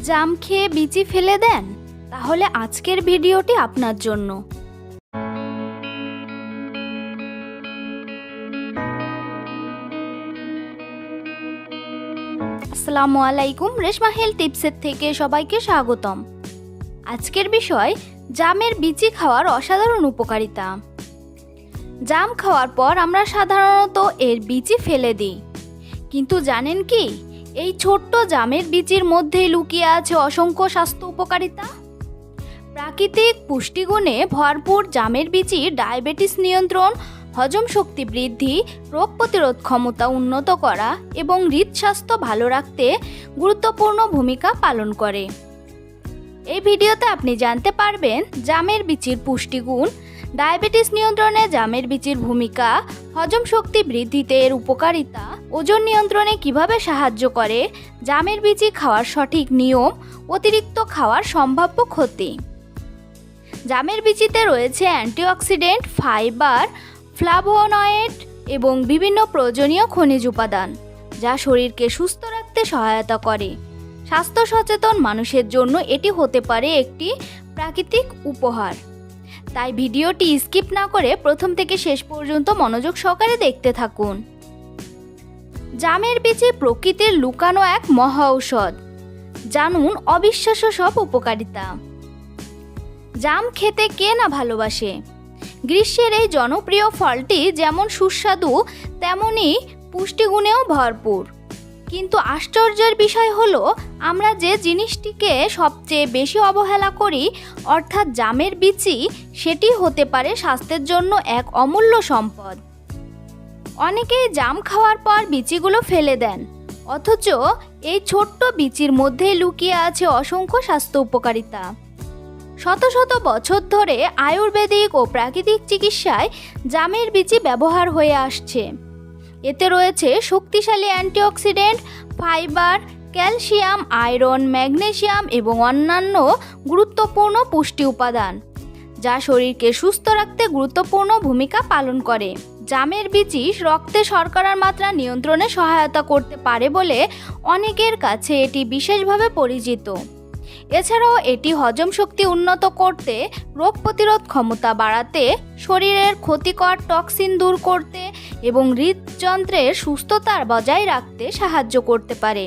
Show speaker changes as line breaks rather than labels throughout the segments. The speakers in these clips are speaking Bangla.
জাম খেয়ে বিচি ফেলে দেন? তাহলে আজকের ভিডিওটি আপনার জন্য। আসসালামু আলাইকুম, রেশমা হেলথ টিপসের থেকে সবাইকে স্বাগতম। আজকের বিষয় জামের বিচি খাওয়ার অসাধারণ উপকারিতা। জাম খাওয়ার পর আমরা সাধারণত এর বিচি ফেলে দিই, কিন্তু জানেন কি এই ছোট্ট জামের বিচির মধ্যেই লুকিয়ে আছে অসংখ্য স্বাস্থ্য উপকারিতা। প্রাকৃতিক পুষ্টিগুণে ভরপুর জামের বিচি ডায়াবেটিস নিয়ন্ত্রণ, হজম শক্তি বৃদ্ধি, রোগ প্রতিরোধ ক্ষমতা উন্নত করা এবং হৃদস্বাস্থ্য ভালো রাখতে গুরুত্বপূর্ণ ভূমিকা পালন করে। এই ভিডিওতে আপনি জানতে পারবেন জামের বিচির পুষ্টিগুণ, ডায়াবেটিস নিয়ন্ত্রণে জামের বিচির ভূমিকা, হজম শক্তি বৃদ্ধিতে এর উপকারিতা, ওজন নিয়ন্ত্রণে কিভাবে সাহায্য করে, জামের বিচি খাওয়ার সঠিক নিয়ম, অতিরিক্ত খাওয়ার সম্ভাব্য ক্ষতি। জামের বিচিতে রয়েছে অ্যান্টিঅক্সিডেন্ট, ফাইবার, ফ্লাভোনয়েড এবং বিভিন্ন প্রয়োজনীয় খনিজ উপাদান, যা শরীরকে সুস্থ রাখতে সহায়তা করে। স্বাস্থ্য সচেতন মানুষের জন্য এটি হতে পারে একটি প্রাকৃতিক উপহার। তাই ভিডিওটি স্কিপ না করে প্রথম থেকে শেষ পর্যন্ত মনোযোগ সহকারে দেখতে থাকুন। জামের বিচি প্রকৃতির লুকানো এক মহা ঔষধ। জানুন অবিশ্বাস্য সব উপকারিতা। জাম খেতে কে না ভালোবাসে? গ্রীষ্মের এই জনপ্রিয় ফলটি যেমন সুস্বাদু তেমনি পুষ্টিগুণেও ভরপুর। কিন্তু আশ্চর্যের বিষয় হলো আমরা যে জিনিসটিকে সবচেয়ে বেশি অবহেলা করি, অর্থাৎ জামের বিচি, সেটি হতে পারে স্বাস্থ্যের জন্য এক অমূল্য সম্পদ। অনেকেই জাম খাওয়ার পর বিচিগুলো ফেলে দেন, অথচ এই ছোট্ট বিচির মধ্যেই লুকিয়ে আছে অসংখ্য স্বাস্থ্য উপকারিতা। শত শত বছর ধরে আয়ুর্বেদিক ও প্রাকৃতিক চিকিৎসায় জামের বিচি ব্যবহার হয়ে আসছে। এতে রয়েছে শক্তিশালী antioxidant, fibre, calcium, iron, magnesium এবং অন্যান্য গুরুত্বপূর্ণ পুষ্টি উপাদান, যা শরীরকে সুস্থ রাখতে গুরুত্বপূর্ণ ভূমিকা পালন করে। জামের বিচি রক্তে শর্করার মাত্রা নিয়ন্ত্রণে সহায়তা করতে পারে বলে অনেকের কাছে এটি বিশেষভাবে পরিচিত। এছাড়াও এটি হজম শক্তি উন্নত করতে, রোগ প্রতিরোধ ক্ষমতা বাড়াতে, শরীরের ক্ষতিকর টক্সিন দূর করতে এবং হৃদযন্ত্রের সুস্থতা বজায় রাখতে সাহায্য করতে পারে।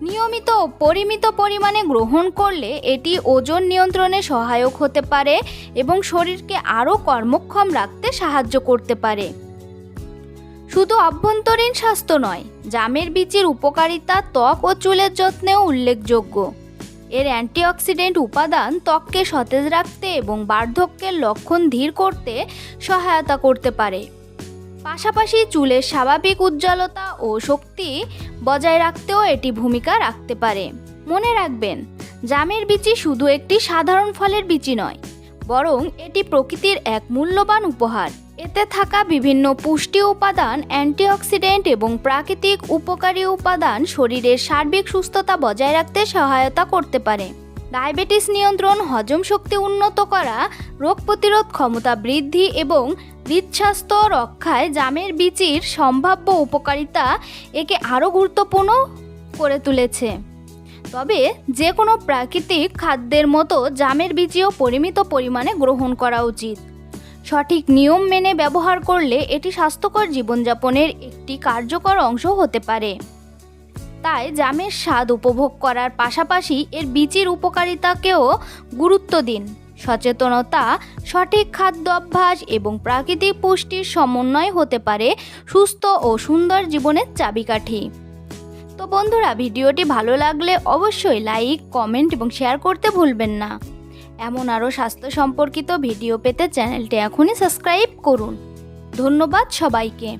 নিয়মিত ও পরিমিত পরিমাণে গ্রহণ করলে এটি ওজন নিয়ন্ত্রণে সহায়ক হতে পারে এবং শরীরকে আরও কর্মক্ষম রাখতে সাহায্য করতে পারে। শুধু অভ্যন্তরীণ স্বাস্থ্য নয়, জামের বিচির উপকারিতা ত্বক ও চুলের যত্নেও উল্লেখযোগ্য। এর অ্যান্টিঅক্সিডেন্ট উপাদান ত্বককে সতেজ রাখতে এবং বার্ধক্যের লক্ষণ ধীর করতে সহায়তা করতে পারে। পাশাপাশি চুলের স্বাভাবিক উজ্জ্বলতা ও শক্তি বজায় রাখতেও এটি ভূমিকা রাখতে পারে। মনে রাখবেন, জামের বিচি শুধু একটি সাধারণ ফলের বিচি নয়, বরং এটি প্রকৃতির এক মূল্যবান উপহার। এতে থাকা বিভিন্ন পুষ্টি উপাদান, অ্যান্টিঅক্সিডেন্ট এবং প্রাকৃতিক উপকারী উপাদান শরীরের সার্বিক সুস্থতা বজায় রাখতে সহায়তা করতে পারে। ডায়াবেটিস নিয়ন্ত্রণ, হজম শক্তি উন্নত করা, রোগ প্রতিরোধ ক্ষমতা বৃদ্ধি এবং হৃদস্বাস্থ্য রক্ষায় জামের বিচির সম্ভাব্য উপকারিতা একে আরও গুরুত্বপূর্ণ করে তুলেছে। তবে যে কোনো প্রাকৃতিক খাদ্যের মতো জামের বিচিও পরিমিত পরিমাণে গ্রহণ করা উচিত। সঠিক নিয়ম মেনে ব্যবহার করলে এটি স্বাস্থ্যকর জীবনযাপনের একটি কার্যকর অংশ হতে পারে। তাই জামের স্বাদ উপভোগ করার পাশাপাশি এর বিচির উপকারিতাকেও গুরুত্ব দিন। সচেতনতা, সঠিক খাদ্য অভ্যাস এবং প্রাকৃতিক পুষ্টির সমন্বয় হতে পারে সুস্থ ও সুন্দর জীবনের চাবিকাঠি। তো বন্ধুরা, ভিডিওটি ভালো লাগলে অবশ্যই লাইক, কমেন্ট এবং শেয়ার করতে ভুলবেন না। এমন আরও স্বাস্থ্য সম্পর্কিত ভিডিও পেতে চ্যানেলটি এখনই সাবস্ক্রাইব করুন। ধন্যবাদ সবাইকে।